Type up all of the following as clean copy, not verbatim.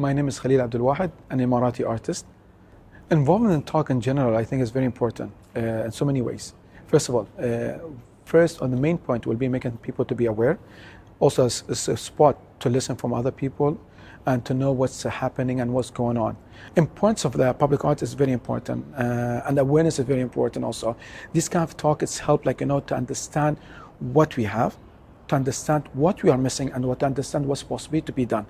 My name is Khalil Abdulwahid, an Emirati artist. Involvement in talk in general, I think, is very important in so many ways. First of all, first on the main point will be making people to be aware. Also, as a spot to listen from other people and to know what's happening and what's going on. Importance of the public art is very important, and awareness is very important also. This kind of talk is help, to understand what we have, to understand what we are missing, and to understand what's supposed to be done.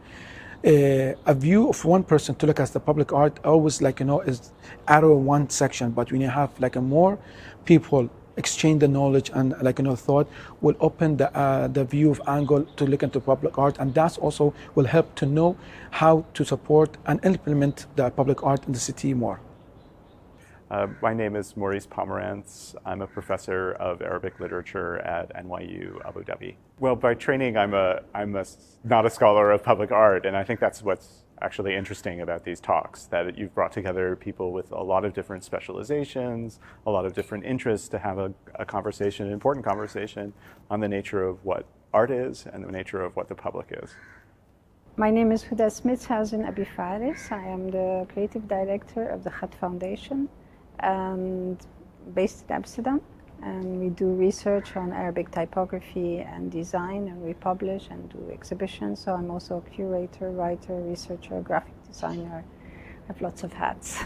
A view of one person to look at the public art always is arrow one section, but when you have more people exchange the knowledge and thought, will open the view of angle to look into public art, and that also will help to know how to support and implement the public art in the city more. My name is Maurice Pomerantz. I'm a professor of Arabic literature at NYU Abu Dhabi. Well, by training, I'm not a scholar of public art, and I think that's what's actually interesting about these talks, that you've brought together people with a lot of different specializations, a lot of different interests to have a conversation, an important conversation on the nature of what art is and the nature of what the public is. My name is Huda Smitshuijzen, AbiFares. I am the creative director of the Khatt Foundation, and based in Amsterdam, and we do research on Arabic typography and design, and we publish and do exhibitions. So I'm also a curator, writer, researcher, graphic designer. I have lots of hats.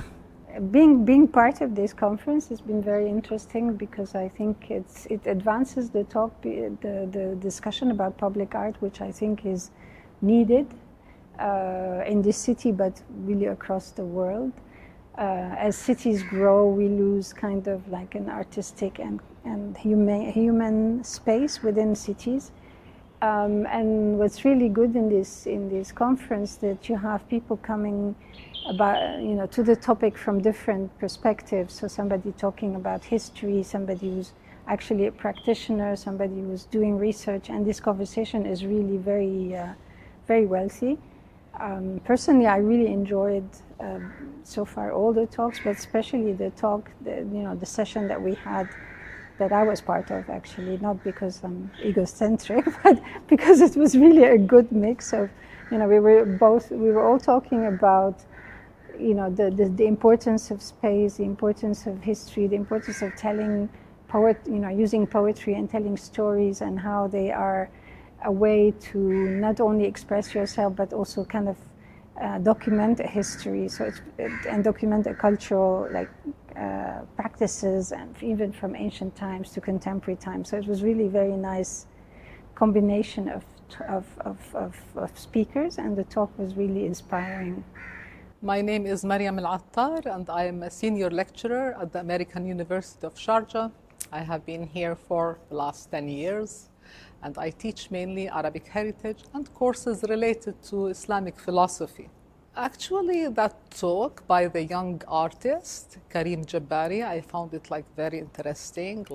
Being part of this conference has been very interesting because I think it advances the talk, the discussion about public art, which I think is needed in this city, but really across the world. As cities grow, we lose kind of like an artistic and human space within cities. And what's really good in this conference that you have people coming about to the topic from different perspectives. So somebody talking about history, somebody who's actually a practitioner, somebody who's doing research, and this conversation is really very wealthy. Personally, I really enjoyed so far all the talks, but especially the talk, the session that we had, that I was part of actually, not because I'm egocentric, but because it was really a good mix of, we were all talking about, the importance of space, the importance of history, the importance of telling using poetry and telling stories, and how they are a way to not only express yourself, but also kind of document a history, and document a cultural practices, and even from ancient times to contemporary times. So it was really very nice combination of speakers, and the talk was really inspiring. My name is Mariam Al-Attar, and I am a senior lecturer at the American University of Sharjah. I have been here for the last 10 years. And I teach mainly Arabic heritage and courses related to Islamic philosophy. Actually, that talk by the young artist, Karim Jabbari, I found it very interesting,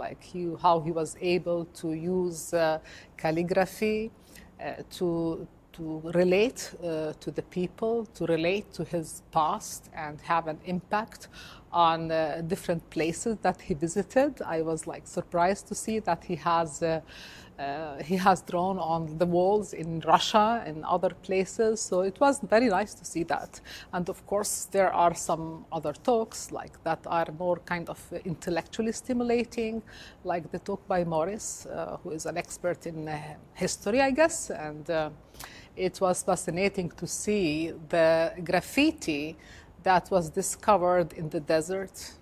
how he was able to use calligraphy to relate to the people, to relate to his past, and have an impact on different places that he visited. I was surprised to see that he has drawn on the walls in Russia and other places, so it was very nice to see that. And of course, there are some other talks that are more kind of intellectually stimulating, like the talk by Maurice, who is an expert in history, I guess, and it was fascinating to see the graffiti that was discovered in the desert,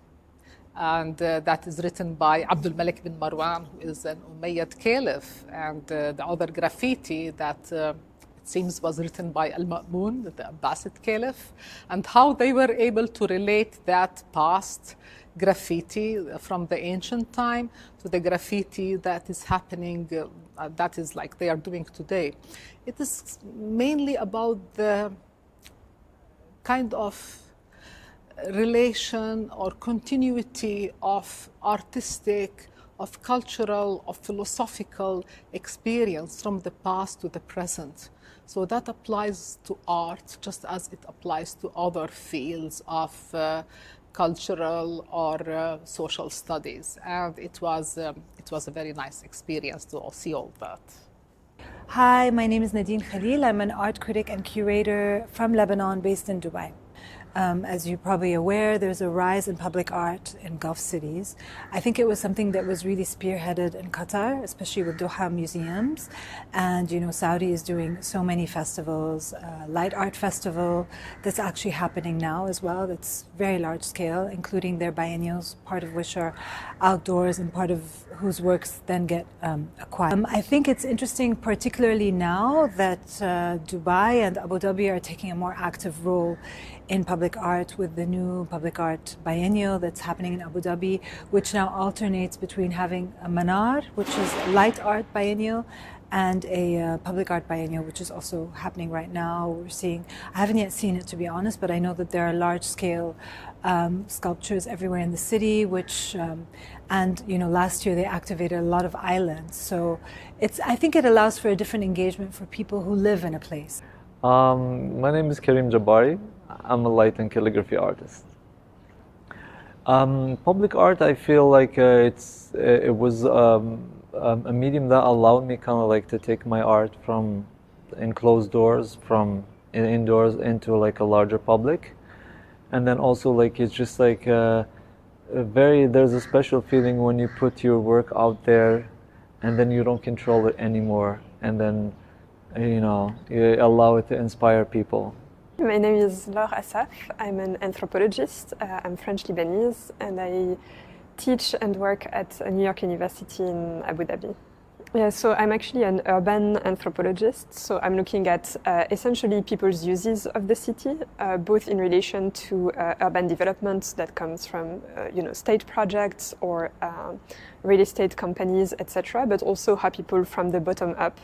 and that is written by Abdul Malik bin Marwan, who is an Umayyad caliph, and the other graffiti that it seems was written by Al-Ma'mun, the Abbasid caliph, and how they were able to relate that past graffiti from the ancient time to the graffiti that is happening, that is they are doing today. It is mainly about the kind of relation or continuity of artistic, of cultural, of philosophical experience from the past to the present. So that applies to art just as it applies to other fields of cultural or social studies. And it was a very nice experience to see all that. Hi, my name is Nadine Khalil. I'm an art critic and curator from Lebanon based in Dubai. As you're probably aware, there's a rise in public art in Gulf cities. I think it was something that was really spearheaded in Qatar, especially with Doha museums. And, Saudi is doing so many festivals, Light Art Festival that's actually happening now as well. That's very large scale, including their biennials, part of which are outdoors and part of whose works then get acquired. I think it's interesting, particularly now that Dubai and Abu Dhabi are taking a more active role in public art with the new public art biennial that's happening in Abu Dhabi, which now alternates between having a Manar, which is a light art biennial, and a public art biennial, which is also happening right now. I haven't yet seen it, to be honest, but I know that there are large-scale sculptures everywhere in the city, last year they activated a lot of islands. So I think it allows for a different engagement for people who live in a place. My name is Karim Jabbari. I'm a light and calligraphy artist. Public art, I feel like it was a medium that allowed me kind of like to take my art from enclosed doors, from indoors into like a larger public. And then also like it's just like there's a special feeling when you put your work out there and then you don't control it anymore, and then you allow it to inspire people. My name is Laure Assaf. I'm an anthropologist. I'm French-Lebanese, and I teach and work at New York University in Abu Dhabi. Yeah, so I'm actually an urban anthropologist. So I'm looking at essentially people's uses of the city, both in relation to urban development that comes from state projects or real estate companies, etc., but also how people from the bottom up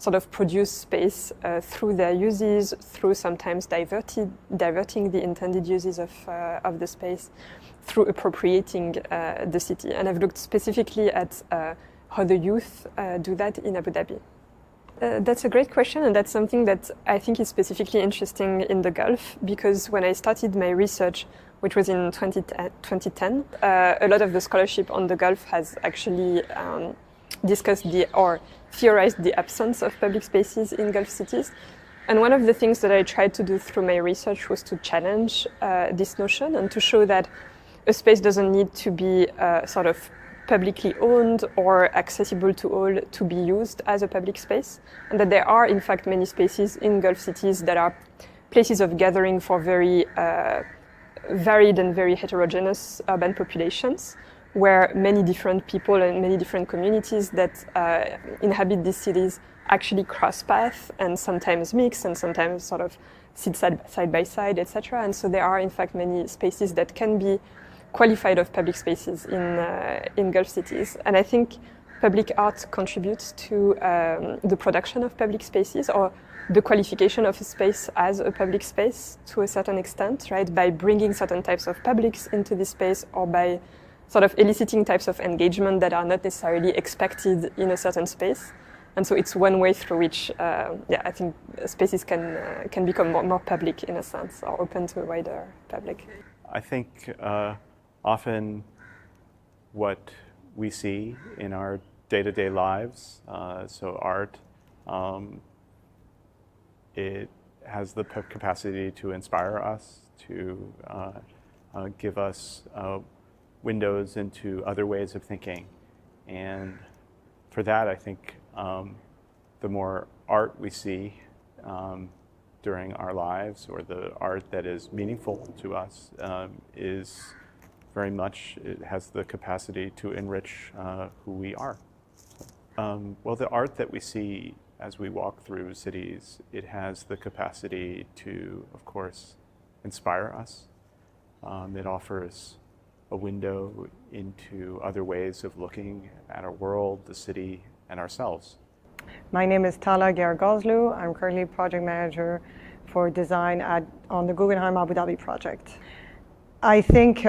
sort of produce space through their uses, through sometimes diverting the intended uses of the space, through appropriating the city. And I've looked specifically at how the youth do that in Abu Dhabi. That's a great question, and that's something that I think is specifically interesting in the Gulf, because when I started my research, which was in 2010, a lot of the scholarship on the Gulf has actually discussed or theorized the absence of public spaces in Gulf cities. And one of the things that I tried to do through my research was to challenge this notion and to show that a space doesn't need to be sort of publicly owned or accessible to all to be used as a public space, and that there are in fact many spaces in Gulf cities that are places of gathering for very varied and very heterogeneous urban populations, where many different people and many different communities that inhabit these cities actually cross paths and sometimes mix and sometimes sort of sit side by side, etc. And so there are in fact many spaces that can be qualified of public spaces in Gulf cities. And I think public art contributes to the production of public spaces, or the qualification of a space as a public space to a certain extent, right? By bringing certain types of publics into this space, or by sort of eliciting types of engagement that are not necessarily expected in a certain space. And so it's one way through which, I think spaces can become more public in a sense, or open to a wider public. I think often what we see in our day-to-day lives, so art, it has the capacity to inspire us, to give us windows into other ways of thinking. And for that, I think the more art we see during our lives, or the art that is meaningful to us, is very much, it has the capacity to enrich who we are. Well, the art that we see as we walk through cities, it has the capacity to, of course, inspire us. It offers a window into other ways of looking at our world, the city, and ourselves. My name is Tala Gergazlu. I'm currently project manager for design on the Guggenheim Abu Dhabi project. I think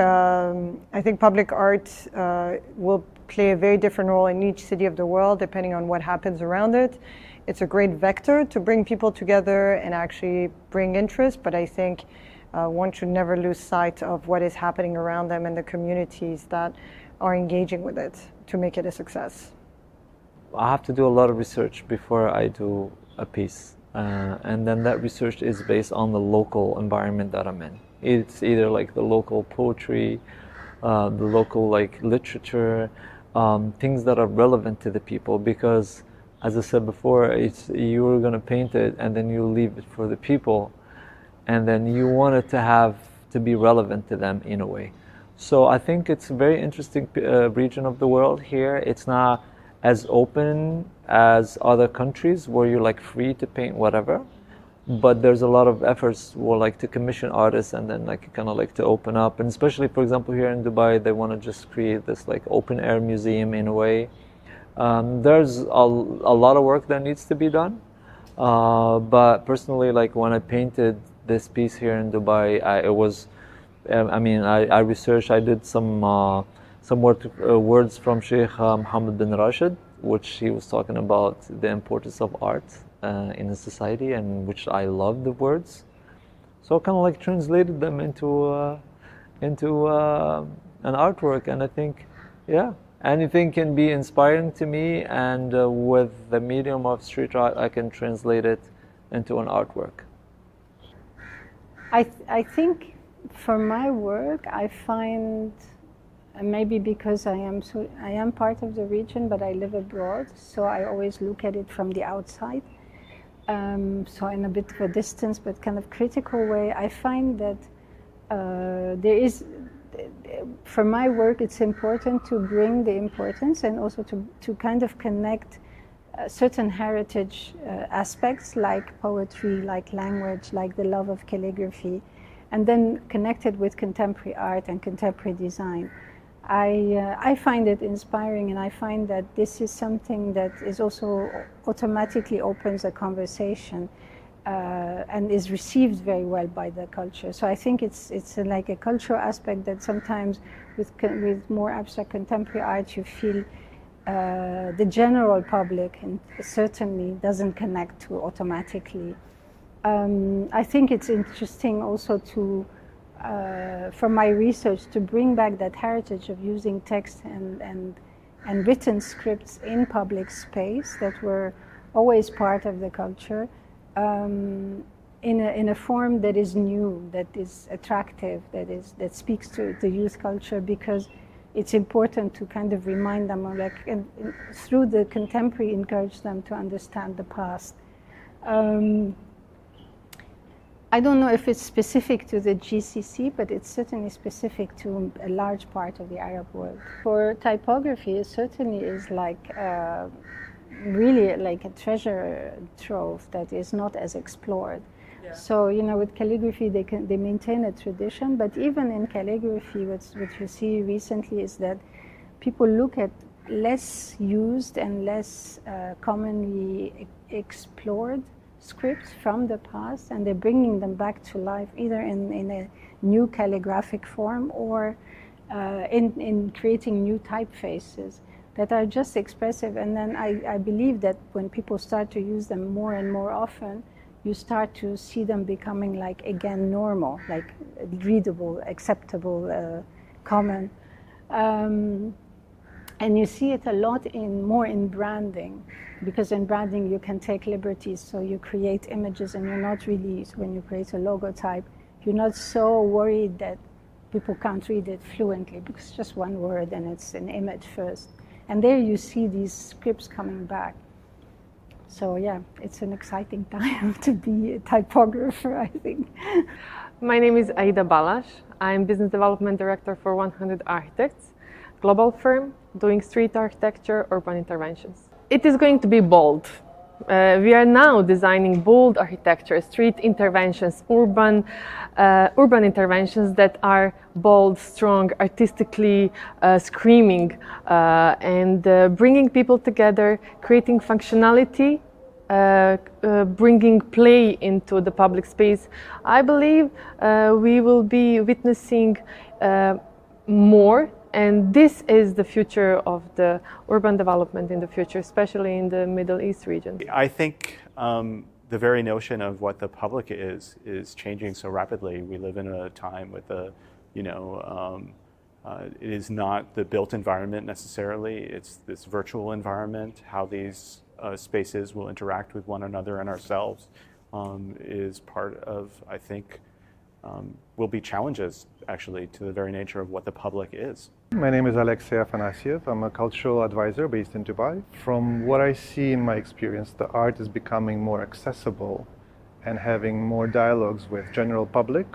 public art will play a very different role in each city of the world depending on what happens around it. It's a great vector to bring people together and actually bring interest, but I think one should never lose sight of what is happening around them and the communities that are engaging with it to make it a success. I have to do a lot of research before I do a piece. And then that research is based on the local environment that I'm in. It's either like the local poetry, the local like literature, things that are relevant to the people, because as I said before, you're going to paint it and then you leave it for the people, and then you want it to be relevant to them in a way. So I think it's a very interesting region of the world here. It's not as open as other countries where you're like free to paint whatever, but there's a lot of efforts for like to commission artists and then like kind of like to open up. And especially, for example, here in Dubai, they want to just create this like open air museum in a way. There's a lot of work that needs to be done, but personally, like when I painted this piece here in Dubai, I researched. I did some words from Sheikh Mohammed bin Rashid, which he was talking about the importance of art in a society, and which I love the words. So I kind of like translated them into an artwork, and I think, yeah, anything can be inspiring to me, and with the medium of street art, I can translate it into an artwork. I think for my work, I find, maybe because I am part of the region, but I live abroad, so I always look at it from the outside. So in a bit of a distance, but kind of critical way, I find that for my work, it's important to bring the importance and also to kind of connect certain heritage aspects like poetry, like language, like the love of calligraphy, and then connect it with contemporary art and contemporary design. I find it inspiring, and I find that this is something that is also automatically opens a conversation and is received very well by the culture. So I think it's like a cultural aspect that sometimes with more abstract contemporary art you feel the general public and certainly doesn't connect to automatically. I think it's interesting also to from my research to bring back that heritage of using text and written scripts in public space that were always part of the culture in a form that is new, that is attractive, that speaks to the youth culture, because it's important to kind of remind them, and through the contemporary, encourage them to understand the past. I don't know if it's specific to the GCC, but it's certainly specific to a large part of the Arab world. For typography, it certainly is like really like a treasure trove that is not as explored. Yeah. So, with calligraphy, they maintain a tradition, but even in calligraphy, what you see recently is that people look at less used and less commonly explored scripts from the past, and they're bringing them back to life, either in a new calligraphic form or in creating new typefaces that are just expressive. And then I believe that when people start to use them more and more often, you start to see them becoming like, again, normal, like readable, acceptable, common. And you see it a lot more in branding, because in branding you can take liberties, so you create images and you're not really, when you create a logotype, you're not so worried that people can't read it fluently because it's just one word and it's an image first. And there you see these scripts coming back. So yeah, it's an exciting time to be a typographer, I think. My name is Aida Balash. I'm Business Development Director for 100 Architects, global firm doing street architecture, urban interventions. It is going to be bold. We are now designing bold architecture, street interventions, urban interventions that are bold, strong, artistically screaming, and bringing people together, creating functionality, bringing play into the public space. I believe we will be witnessing more. And this is the future of the urban development in the future, especially in the Middle East region. I think the very notion of what the public is changing so rapidly. We live in a time with a It is not the built environment necessarily, it's this virtual environment. How these spaces will interact with one another and ourselves is part of, I think, will be challenges actually to the very nature of what the public is. My name is Aleksei Afanasiev. I'm a cultural advisor based in Dubai. From what I see in my experience, the art is becoming more accessible and having more dialogues with general public.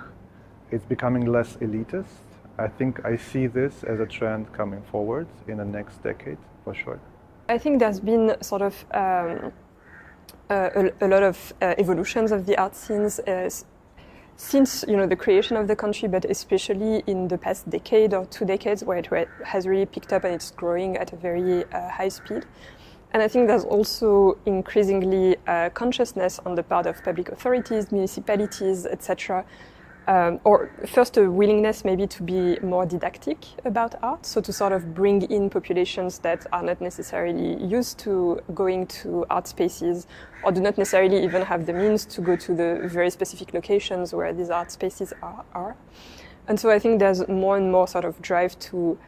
It's becoming less elitist. I think I see this as a trend coming forward in the next decade, for sure. I think there's been sort of a lot of evolutions of the art scenes since the creation of the country, but especially in the past decade or 2 decades, where it has really picked up and it's growing at a very high speed. And I think there's also increasingly consciousness on the part of public authorities, municipalities, etc., or first a willingness maybe to be more didactic about art, so to sort of bring in populations that are not necessarily used to going to art spaces or do not necessarily even have the means to go to the very specific locations where these art spaces are. And so I think there's more and more sort of drive to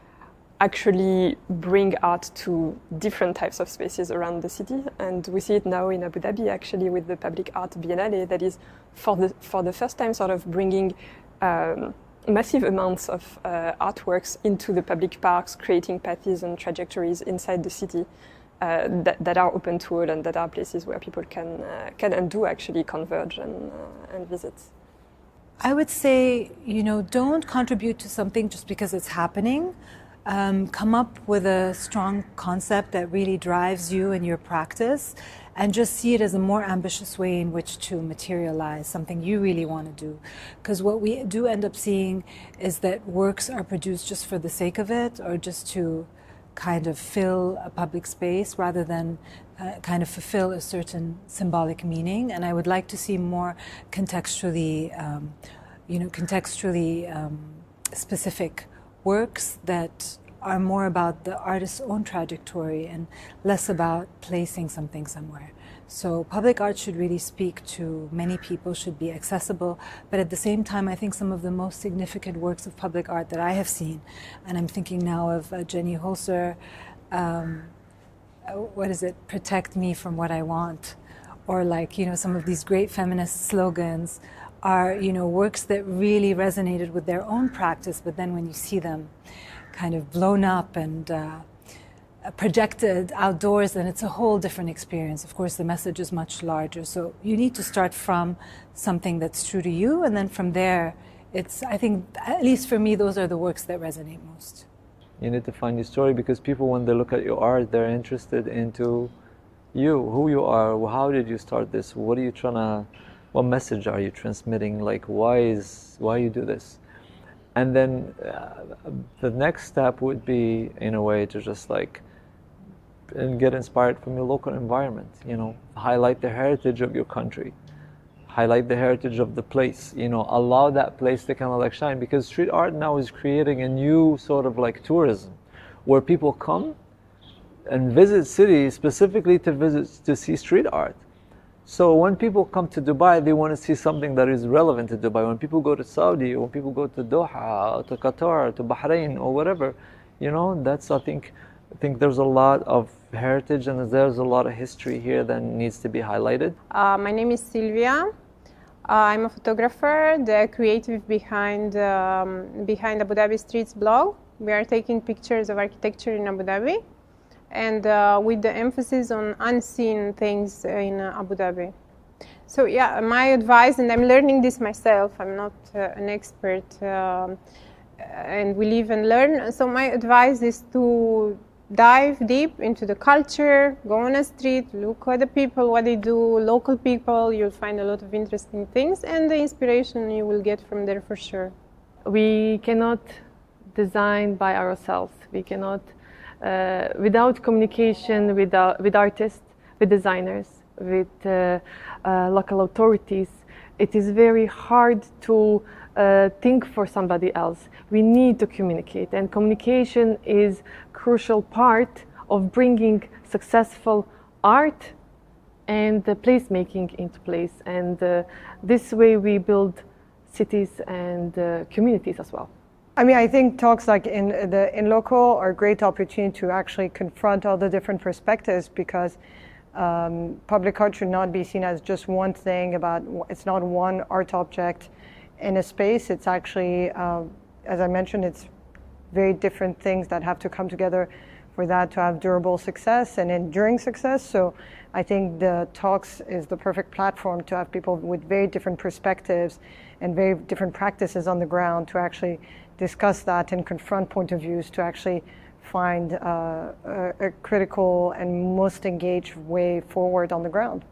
actually bring art to different types of spaces around the city. And we see it now in Abu Dhabi actually with the Public Art Biennale that is for the first time sort of bringing massive amounts of artworks into the public parks, creating paths and trajectories inside the city that are open to all and that are places where people can and do actually converge and visit. I would say, don't contribute to something just because it's happening. Come up with a strong concept that really drives you in your practice and just see it as a more ambitious way in which to materialize something you really want to do. Because what we do end up seeing is that works are produced just for the sake of it or just to kind of fill a public space rather than kind of fulfill a certain symbolic meaning. And I would like to see more contextually specific works that are more about the artist's own trajectory and less about placing something somewhere. So public art should really speak to many people, should be accessible, but at the same time I think some of the most significant works of public art that I have seen, and I'm thinking now of Jenny Holzer, protect me from what I want, or some of these great feminist slogans are works that really resonated with their own practice, but then when you see them kind of blown up and projected outdoors, then it's a whole different experience. Of course, the message is much larger, so you need to start from something that's true to you, and then from there, I think, at least for me, those are the works that resonate most. You need to find your story, because people, when they look at your art, they're interested into you, who you are, how did you start this, what message are you transmitting, why you do this? And then the next step would be, in a way, to just and get inspired from your local environment, highlight the heritage of your country, highlight the heritage of the place, allow that place to kind of shine, because street art now is creating a new sort of tourism, where people come and visit cities specifically to see street art. So when people come to Dubai, they want to see something that is relevant to Dubai. When people go to Saudi, or when people go to Doha, or to Qatar, to Bahrain, or whatever, that's, I think there's a lot of heritage and there's a lot of history here that needs to be highlighted. My name is Silvia. I'm a photographer, the creative behind Abu Dhabi Streets blog. We are taking pictures of architecture in Abu Dhabi, and with the emphasis on unseen things in Abu Dhabi. So yeah, my advice, and I'm learning this myself, I'm not an expert, and we live and learn. So my advice is to dive deep into the culture, go on a street, look at the people, what they do, local people, you'll find a lot of interesting things, and the inspiration you will get from there for sure. We cannot design by ourselves. We cannot, without communication with artists, with designers, with local authorities, it is very hard to think for somebody else. We need to communicate, and communication is a crucial part of bringing successful art and placemaking into place. And this way we build cities and communities as well. I mean, I think talks like in the Inloco are a great opportunity to actually confront all the different perspectives, because public art should not be seen as just one thing it's not one art object in a space. It's actually, as I mentioned, it's very different things that have to come together for that to have durable success and enduring success. So I think the talks is the perfect platform to have people with very different perspectives and very different practices on the ground to actually discuss that and confront point of views to actually find a critical and most engaged way forward on the ground.